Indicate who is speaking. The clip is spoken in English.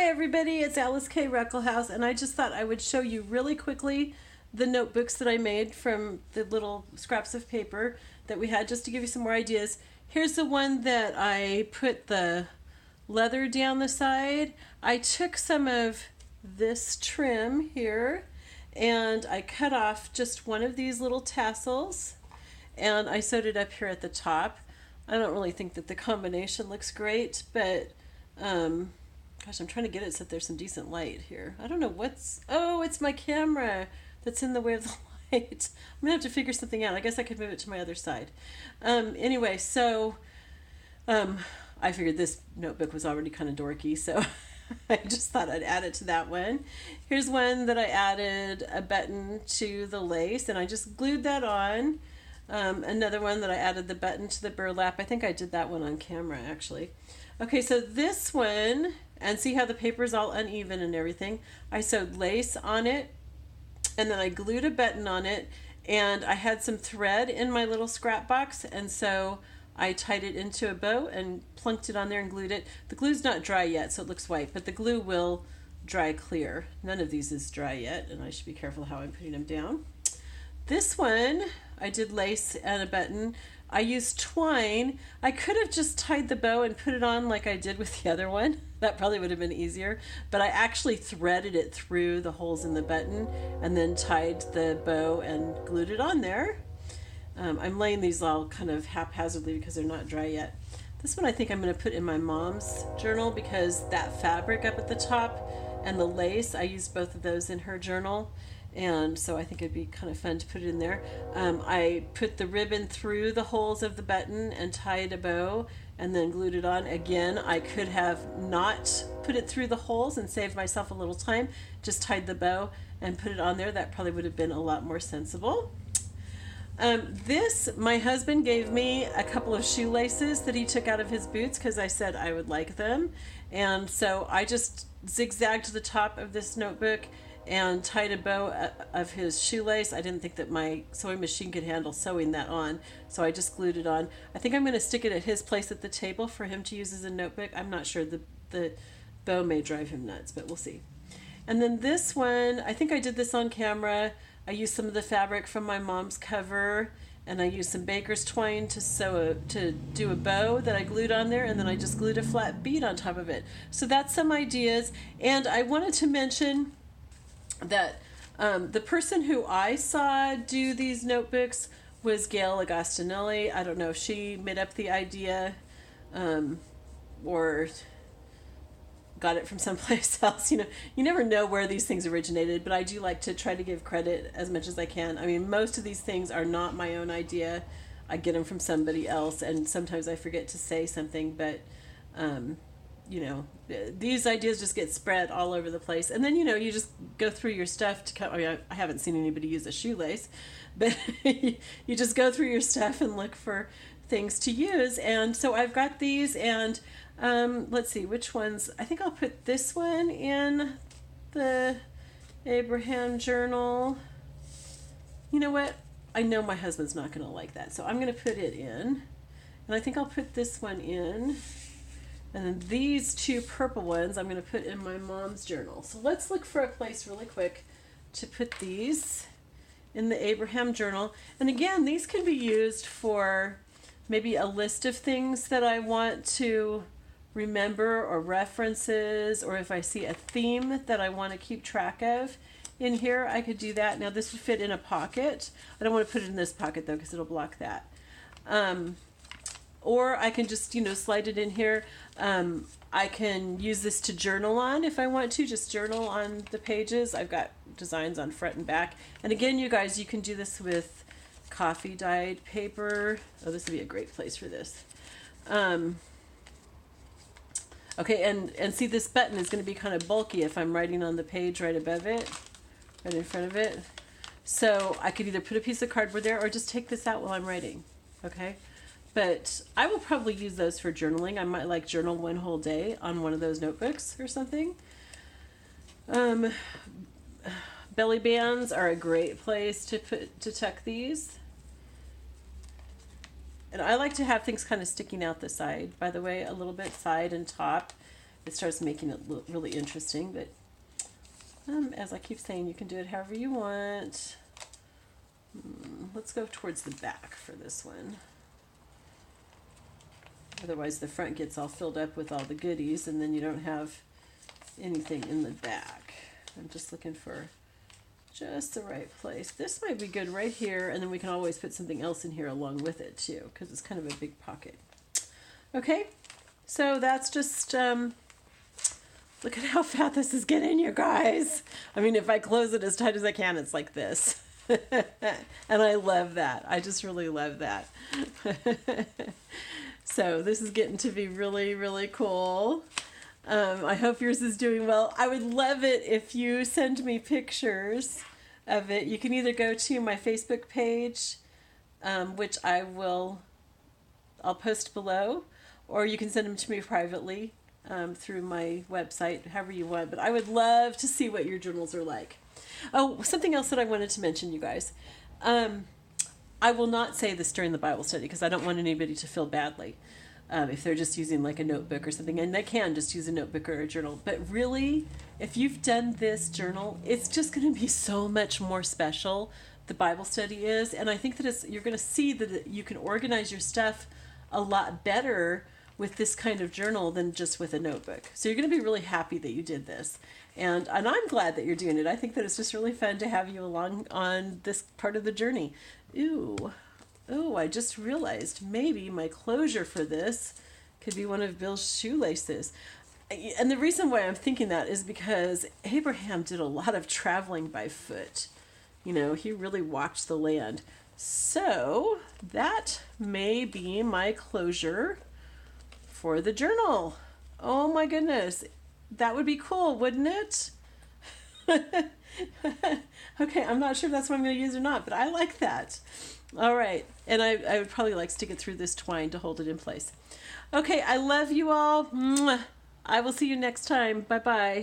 Speaker 1: Hi everybody, it's Alyce-Kay Ruckelshaus, and I just thought I would show you really quickly the notebooks that I made from the little scraps of paper that we had, just to give you some more ideas. Here's the one that I put the leather down the side. I took some of this trim here and I cut off just one of these little tassels and I sewed it up here at the top. I don't really think that the combination looks great, but gosh, I'm trying to get it so that there's some decent light here. I don't know it's my camera that's in the way of the light. I'm gonna have to figure something out. I guess I could move it to my other side. Anyway, so I figured this notebook was already kind of dorky, so I just thought I'd add it to that one. Here's one that I added a button to the lace, and I just glued that on. Another one that I added the button to the burlap. I think I did that one on camera, actually. Okay, so this one, and see how the paper's all uneven and everything. I sewed lace on it, and then I glued a button on it, and I had some thread in my little scrap box, and so I tied it into a bow and plunked it on there and glued it. The glue's not dry yet, so it looks white, but the glue will dry clear. None of these is dry yet, and I should be careful how I'm putting them down. This one, I did lace and a button. I used twine. I could have just tied the bow and put it on like I did with the other one. That probably would have been easier, but I actually threaded it through the holes in the button and then tied the bow and glued it on there. I'm laying these all kind of haphazardly because they're not dry yet. This one I think I'm going to put in my mom's journal because that fabric up at the top and the lace, I used both of those in her journal, and so I think it'd be kind of fun to put it in there. I put the ribbon through the holes of the button and tied a bow and then glued it on. Again, I could have not put it through the holes and saved myself a little time, just tied the bow and put it on there. That probably would have been a lot more sensible. This, my husband gave me a couple of shoelaces that he took out of his boots because I said I would like them, and so I just zigzagged the top of this notebook and tied a bow of his shoelace. I didn't think that my sewing machine could handle sewing that on, so I just glued it on. I think I'm going to stick it at his place at the table for him to use as a notebook. I'm not sure, the bow may drive him nuts, but we'll see. And then this one, I think I did this on camera. I used some of the fabric from my mom's cover, and I used some baker's twine to do a bow that I glued on there, and then I just glued a flat bead on top of it. So that's some ideas. And I wanted to mention that the person who I saw do these notebooks was Gail Agostinelli. I don't know if she made up the idea or got it from someplace else. You never know where these things originated, but I do like to try to give credit as much as I can. I mean, most of these things are not my own idea. I get them from somebody else, and sometimes I forget to say something, but these ideas just get spread all over the place. And then, you just go through your stuff to I mean, I haven't seen anybody use a shoelace, but you just go through your stuff and look for things to use. And so I've got these, and let's see which ones. I think I'll put this one in the Abraham journal. You know what? I know my husband's not going to like that, so I'm going to put it in. And I think I'll put this one in. And then these two purple ones I'm going to put in my mom's journal. So let's look for a place really quick to put these in the Abraham journal. And again, these can be used for maybe a list of things that I want to remember, or references, or if I see a theme that I want to keep track of in here, I could do that. Now this would fit in a pocket. I don't want to put it in this pocket though because it'll block that. Or I can just, slide it in here. I can use this to journal on if I want to, just journal on the pages. I've got designs on front and back. And again, you guys, you can do this with coffee dyed paper. Oh, this would be a great place for this. Okay, and see, this button is going to be kind of bulky if I'm writing on the page right above it, right in front of it. So I could either put a piece of cardboard there or just take this out while I'm writing, okay? But I will probably use those for journaling. I might journal one whole day on one of those notebooks or something. Belly bands are a great place to tuck these. And I like to have things kind of sticking out the side, by the way, a little bit, side and top, it starts making it look really interesting. But as I keep saying, you can do it however you want. Let's go towards the back for this one. Otherwise the front gets all filled up with all the goodies and then you don't have anything in the back. I'm just looking for just the right place. This might be good right here, and then we can always put something else in here along with it too, because it's kind of a big pocket. Okay, so that's just, look at how fat this is getting, you guys. I mean, if I close it as tight as I can, it's like this. And I love that. I just really love that. So this is getting to be really, really cool. I hope yours is doing well. I would love it if you send me pictures of it. You can either go to my Facebook page, which I'll post below, or you can send them to me privately through my website, however you want. But I would love to see what your journals are like. Oh, something else that I wanted to mention, you guys. I will not say this during the Bible study because I don't want anybody to feel badly. If they're just using like a notebook or something, and they can just use a notebook or a journal. But really, if you've done this journal, it's just going to be so much more special, the Bible study is. And I think that you're going to see that you can organize your stuff a lot better with this kind of journal than just with a notebook. So you're going to be really happy that you did this. And I'm glad that you're doing it. I think that it's just really fun to have you along on this part of the journey. Oh, I just realized maybe my closure for this could be one of Bill's shoelaces. And the reason why I'm thinking that is because Abraham did a lot of traveling by foot. You know, he really walked the land. So that may be my closure for the journal. Oh my goodness. That would be cool, wouldn't it? Okay, I'm not sure if that's what I'm going to use or not, but I like that. All right, and I would probably like stick it through this twine to hold it in place. Okay, I love you all. Mwah. I will see you next time. Bye-bye.